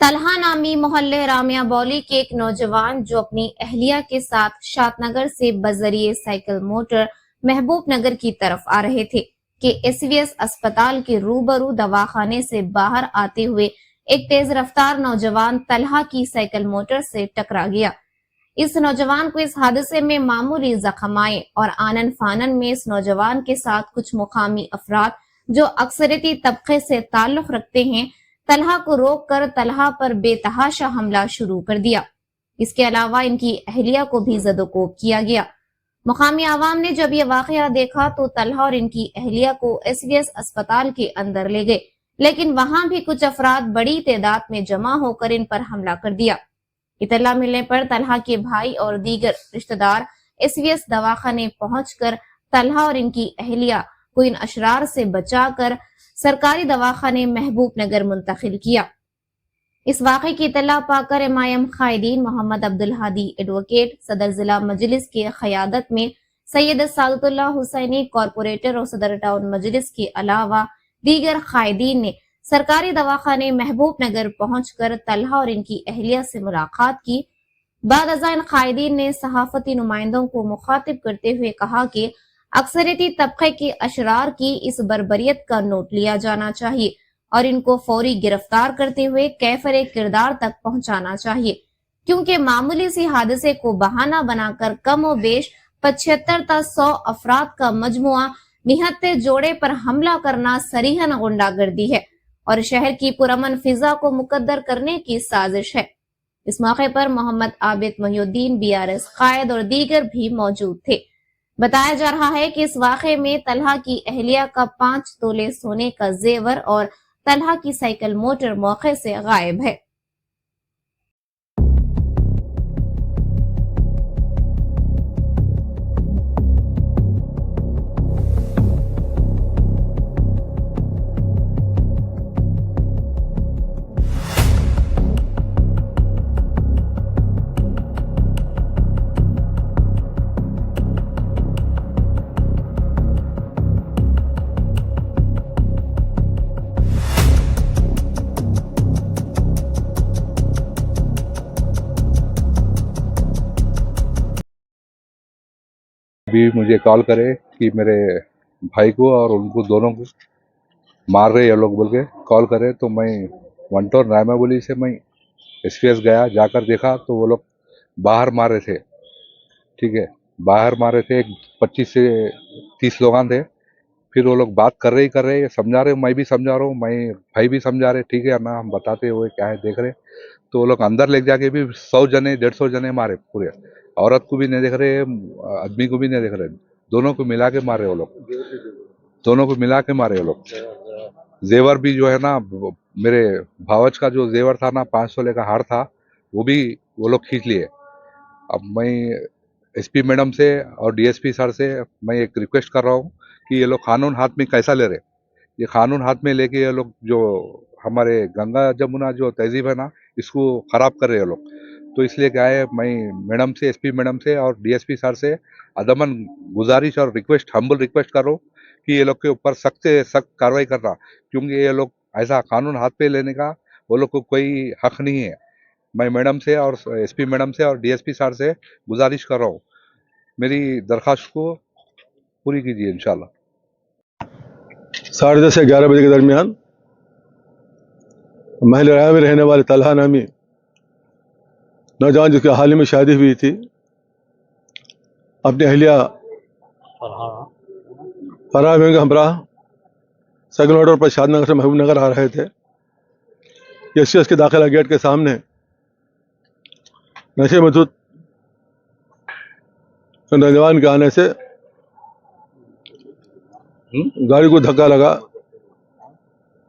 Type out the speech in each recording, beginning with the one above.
طلحہ نامی محلے رامیہ بولی کے ایک نوجوان جو اپنی اہلیہ کے ساتھ شاد نگر سے بذریعہ سائیکل موٹر محبوب نگر کی طرف آ رہے تھے کہ ایس وی ایس اسپتال کے روبرو دواخانے سے باہر آتے ہوئے ایک تیز رفتار نوجوان طلحہ کی سائیکل موٹر سے ٹکرا گیا۔ اس نوجوان کو اس حادثے میں معمولی زخم آئے اور آنن فانن میں اس نوجوان کے ساتھ کچھ مقامی افراد جو اکثریتی طبقے سے تعلق رکھتے ہیں طلحہ کو روک کر طلحہ پر بے تحاشا حملہ شروع کر دیا۔ اس کے علاوہ ان کی اہلیہ کو بھی زد و کوب کیا گیا۔ مقامی عوام نے جب یہ واقعہ دیکھا تو طلحہ اور ان کی اہلیہ کو ایس وی ایس اسپتال کے اندر لے گئے، لیکن وہاں بھی کچھ افراد بڑی تعداد میں جمع ہو کر ان پر حملہ کر دیا۔ اطلاع ملنے پر طلحہ کے بھائی اور دیگر رشتہ دار ایس وی ایس دواخانے پہنچ کر طلحہ اور ان کی اہلیہ کو ان اشرار سے بچا کر سرکاری دواخانے محبوب نگر منتقل کیا۔ اس واقعے کی اطلاع پا کر MIM قائدین محمد عبدالہادی ایڈوکیٹ، صدر ضلع مجلس کی قیادت میں سید سعادت اللہ حسینی کارپوریٹر اور صدر ٹاؤن مجلس کے علاوہ دیگر قائدین نے سرکاری دواخانے محبوب نگر پہنچ کر طلحہ اور ان کی اہلیہ سے ملاقات کی۔ بعد ازاں ان قائدین نے صحافتی نمائندوں کو مخاطب کرتے ہوئے کہا کہ اکثریتی طبقے کے اشرار کی اس بربریت کا نوٹ لیا جانا چاہیے اور ان کو فوری گرفتار کرتے ہوئے کیفر کردار تک پہنچانا چاہیے، کیونکہ معمولی سی حادثے کو بہانہ بنا کر کم و بیش 75 تا 100 افراد کا مجموعہ نہتے جوڑے پر حملہ کرنا صریحاً غنڈہ گردی ہے اور شہر کی پرامن فضا کو مقدر کرنے کی سازش ہے۔ اس موقع پر محمد عابد محی الدین BRS قائد اور دیگر بھی موجود تھے۔ بتایا جا رہا ہے کہ اس واقعے میں طلحہ کی اہلیہ کا 5 تولے سونے کا زیور اور طلحہ کی سائیکل موٹر موقع سے غائب ہے۔ بھی مجھے کال کرے کہ میرے بھائی کو اور ان کو دونوں کو مار رہے یہ لوگ بول کے کال کرے، تو میں ونٹور رائما بولی سے میں ایس پی ایس گیا، جا کر دیکھا تو وہ لوگ باہر مار رہے تھے، ٹھیک ہے، باہر مار رہے تھے، 25 سے 30 لوگان تھے۔ پھر وہ لوگ بات کر رہے سمجھا رہے، میں بھی سمجھا رہا ہوں، میں بھائی بھی سمجھا رہے، ٹھیک ہے نا، ہم بتاتے ہوئے کیا ہے دیکھ رہے، تو وہ لوگ اندر لے جا کے بھی 100 جنے 150 جنے مارے پورے، عورت کو بھی نہیں دیکھ رہے، آدمی کو بھی نہیں دیکھ رہے، دونوں کو ملا کے مارے وہ لوگ، دونوں کو ملا کے مارے وہ لوگ۔ زیور بھی جو ہے نا، میرے بھاوج کا جو زیور تھا نا، 5 تولے کا ہار تھا، وہ بھی وہ لوگ کھینچ لیے۔ اب میں ایس پی میڈم سے اور ڈی ایس پی سر سے میں ایک ریکویسٹ کر رہا ہوں کہ یہ لوگ قانون ہاتھ میں کیسا لے رہے، یہ قانون ہاتھ میں لے کے یہ لوگ جو ہمارے گنگا جمنا جو تہذیب ہے نا، اس کو خراب کر رہے ہیں لوگ۔ تو اس لیے کیا ہے، میں میڈم سے، ایس پی میڈم سے اور ڈی ایس پی سر سے عدمن گزارش اور ریکویسٹ، ہمبل ریکویسٹ کر رہا ہوں کہ یہ لوگ کے اوپر سخت سے سخت کاروائی کرنا، کیونکہ یہ لوگ ایسا قانون ہاتھ پہ لینے کا وہ لوگ کو کوئی حق نہیں ہے۔ میں میڈم سے اور ایس پی میڈم سے اور ڈی ایس پی سر سے گزارش کر رہا ہوں، میری درخواست کو پوری کیجیے انشاءاللہ۔ 10:30 سے 11 بجے کے درمیان محل رائے میں رہنے والے طلحہ نامی نوجوان، جس کی حال ہی میں شادی ہوئی تھی، اپنی اہلیہ فرحہ بیگم کے ہمراہ سائیکل موٹر پر شاد نگر سے محبوب نگر آ رہے تھے۔ ایس کے داخلہ گیٹ کے سامنے نشے میں دھت نوجوان کے آنے سے گاڑی کو دھکا لگا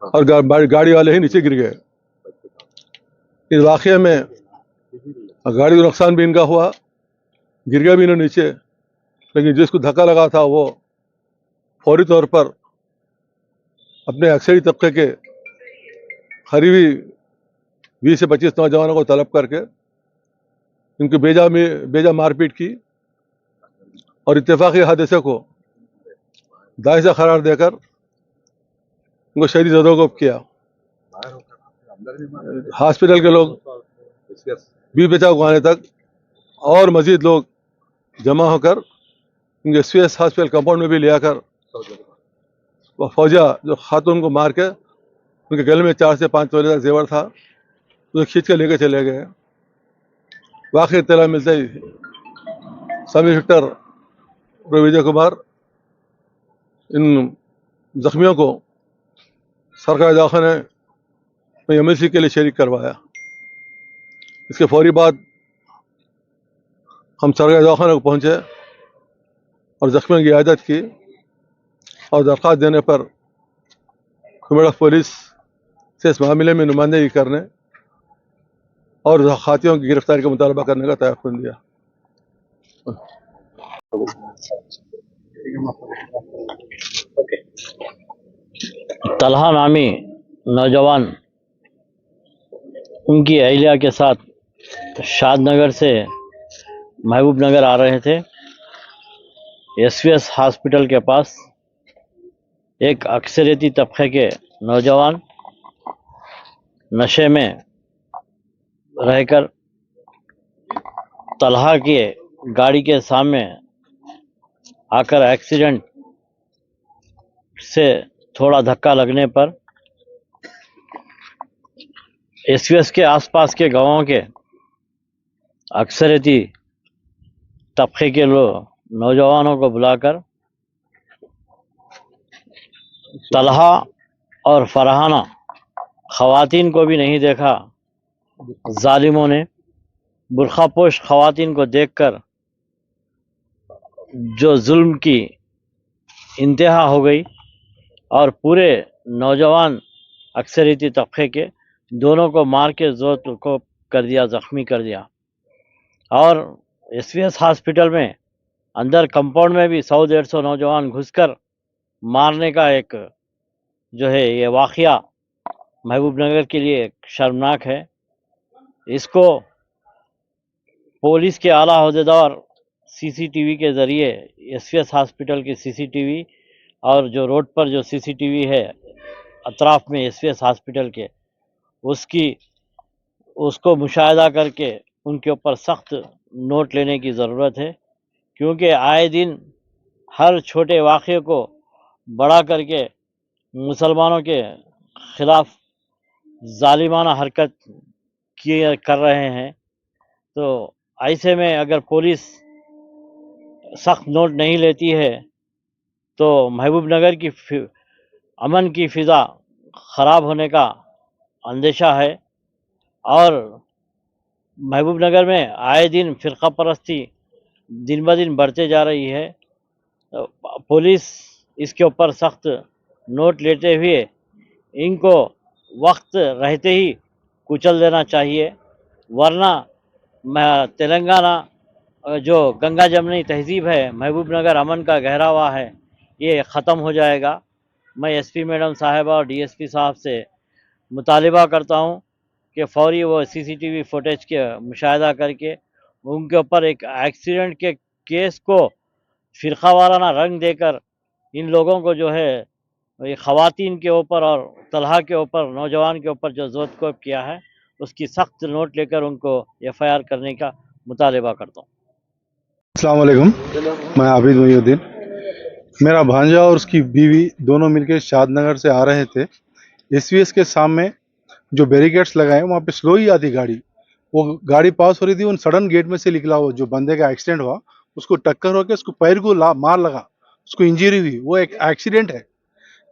اور گاڑی والے ہی نیچے گر گئے۔ اس واقعے میں گاڑی کو نقصان بھی ان کا ہوا، گر گیا بھی انہوں نیچے، لیکن جس کو دھکا لگا تھا وہ فوری طور پر اپنے اکثری طبقے کے قریبی 20 سے 25 نوجوانوں کو طلب کر کے ان کی بیجا مار پیٹ کی اور اتفاقی حادثے کو داعش قرار دے کر ان کو شدید زد و کوب کیا۔ हॉस्पिटल के लोग बीच बचाव को आने तक और मजीद लोग जमा होकर उनके एसवीएस हॉस्पिटल कंपाउंड में भी ले आकर वह फौजिया जो खातून को मार के उनके गले में 4 से 5 तोले का जेवर था उसे खींच के लेके चले गए। वाकई इत्तला मिलते ही सब इंस्पेक्टर विजय कुमार इन जख्मियों को सरकारी दवाखाने में एमएलसी के लिए शरीक करवाया। इसके फौरी बाद हम सरकारी दवाखाने को पहुंचे और जख्मियों की इयादत की और दरख्वास्त देने पर कुमेड़ा पुलिस से इस मामले में नुमाइंदगी करने और खातियों की गिरफ्तारी का मुतालबा करने का तयफ़ुन दिया। तलहा नामी नौजवान उनकी अहलिया के साथ शादनगर से महबूब नगर आ रहे थे। एसवीएस हॉस्पिटल के पास एक अक्सरियती तबके के नौजवान नशे में रहकर तलहा के गाड़ी के सामने आकर एक्सीडेंट से थोड़ा धक्का लगने पर एसवीएस के आसपास के गांवों के अक्सरियती तबके के नौजवानों को बुलाकर तलहा और फरहाना ख़वातीन को भी नहीं देखा। जालिमों ने बुरखापोश ख़वातीन को देखकर जो जुल्म की इंतहा हो गई और पूरे नौजवान अक्सरियती तबके के दोनों को मार के ज़ोर को कर दिया, ज़ख्मी कर दिया। और एसवीएस हॉस्पिटल में अंदर कंपाउंड में भी 100-150 नौजवान घुसकर मारने का एक जो है ये वाक़या महबूब नगर के लिए शर्मनाक है। इसको पुलिस के आला अहदेदार सीसीटीवी के ज़रिए एसवीएस हॉस्पिटल की सीसीटीवी और जो रोड पर जो सीसीटीवी है अतराफ़ में एसवीएस हॉस्पिटल के उसको मुशाहिदा करके उनके ऊपर सख्त नोट लेने की ज़रूरत है, क्योंकि आए दिन हर छोटे वाक़े को बड़ा करके मुसलमानों के ख़िलाफ़ ज़ालिमाना हरकत कर रहे हैं। तो ऐसे में अगर पुलिस सख्त नोट नहीं लेती है तो महबूब नगर की अमन की फ़िज़ा ख़राब होने का अंदेशा है। और महबूब नगर में आए दिन फ़िरक़ा परस्ती दिन ब दिन बढ़ते जा रही है। पुलिस इसके ऊपर सख्त नोट लेते हुए इनको वक्त रहते ही कुचल देना चाहिए, वरना तेलंगाना जो गंगा जमनी तहज़ीब है, महबूब नगर अमन का गहरावा है, ये ख़त्म हो जाएगा। मैं एसपी मैडम साहिबा और डीएसपी साहब से मुतालिबा करता हूँ कि फ़ौरी वो सीसीटीवी फुटेज के मुशाहिदा करके उनके ऊपर एक एक्सीडेंट के केस को फ़िरक़ा वाराना रंग देकर इन लोगों को जो है ये ख़वातीन के ऊपर और तलहा के ऊपर नौजवान के ऊपर जो ज़ोतकोब किया है उसकी सख्त नोट लेकर उनको एफआईआर करने का मुतालिबा करता हूँ। अस्सलाम वालेकुम, मैं आबिद मोइनुद्दीन। मेरा भांजा और उसकी बीवी दोनों मिलकर शादनगर से आ रहे थे। एसवीएस के सामने जो बैरिकेड्स लगाए वहाँ पे स्लो ही आती गाड़ी, वो गाड़ी पास हो रही थी, उन सडन गेट में से निकला वो जो बंदे का एक्सीडेंट हुआ उसको टक्कर होकर उसको पैर को मार लगा, उसको इंजरी हुई। वो एक एक्सीडेंट है।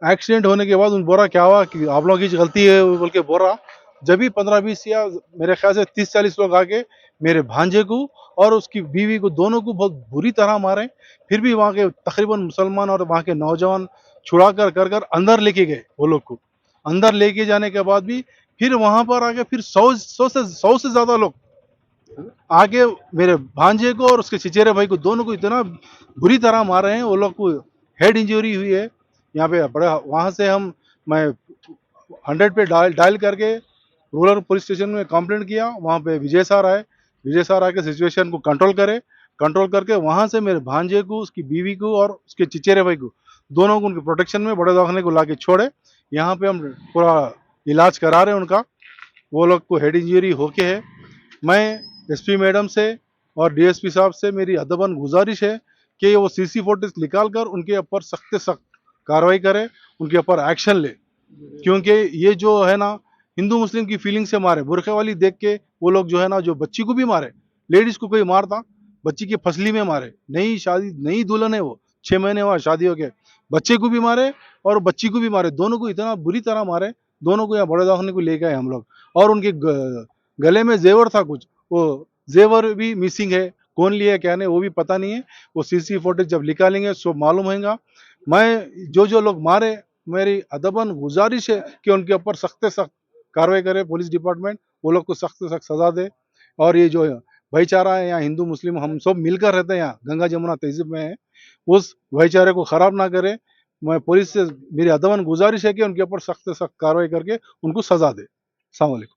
एक्सीडेंट होने के बाद उन बोला क्या हुआ कि आप लोगों की गलती है बोल के बोल रहा। जब भी 15-20 या मेरे ख्याल से 30-40 लोग आके मेरे भांजे को और उसकी बीवी को दोनों को बहुत बुरी तरह मारे। फिर भी वहाँ के तकरीबन मुसलमान और वहाँ के नौजवान छुड़ा कर अंदर लेके गए। वो लोग को अंदर लेके जाने के बाद भी फिर वहाँ पर आके फिर 100 से ज़्यादा लोग आके मेरे भांजे को और उसके चिचेरे भाई को दोनों को इतना बुरी तरह मार रहे हैं। वो लोग को हेड इंजरी हुई है यहाँ पे बड़ा। वहाँ से मैं 100 पे डायल करके रूरल पुलिस स्टेशन में कंप्लेंट किया। वहाँ पे विजय सर आके सिचुएशन को कंट्रोल करके वहाँ से मेरे भांजे को, उसकी बीवी को और उसके चिचेरे भाई को दोनों को उनके प्रोटेक्शन में बड़े दवाखाने को ला के छोड़े। यहाँ पे हम पूरा इलाज करा रहे हैं उनका। वो लोग को हेड इंजरी होके है। मैं एसपी मैडम से और डीएसपी साहब से मेरी अदबन गुजारिश है कि वो सीसी फुटेज निकाल कर उनके ऊपर सख्त से सख्त कार्रवाई करे, उनके ऊपर एक्शन ले, क्योंकि ये जो है ना हिंदू मुस्लिम की फीलिंग से मारे, बुरखे वाली देख के वो लोग जो है ना, जो बच्ची को भी मारे, लेडीज को कोई मारता, बच्ची की फसली में मारे, नई शादी नई दुल्हन है वो, 6 महीने हुआ शादी हो के, बच्चे को भी मारे और बच्ची को भी मारे, दोनों को इतना बुरी तरह मारे, दोनों को यहाँ बड़े दवाखाने को ले गए हम लोग। और उनके गले में जेवर था कुछ, वो जेवर भी मिसिंग है, कौन लिया क्या नहीं वो भी पता नहीं है। वो सीसी फुटेज जब निकालेंगे सो मालूम होगा। मैं जो लोग मारे, मेरी अदबन गुजारिश है कि उनके ऊपर सख्त से सख्त कार्रवाई करे पुलिस डिपार्टमेंट, वो लोग को सख्त से सख्त सजा दे। और ये जो भाईचारा है यहाँ, हिंदू मुस्लिम हम सब मिलकर रहते हैं यहाँ, गंगा जमुना तहजीब में है, उस भाईचारे को खराब ना करे। मैं पुलिस से मेरी अदबन गुजारिश है कि उनके ऊपर सख्त से सख्त कार्रवाई करके उनको सजा दे। अस्सलाम वालेकुम।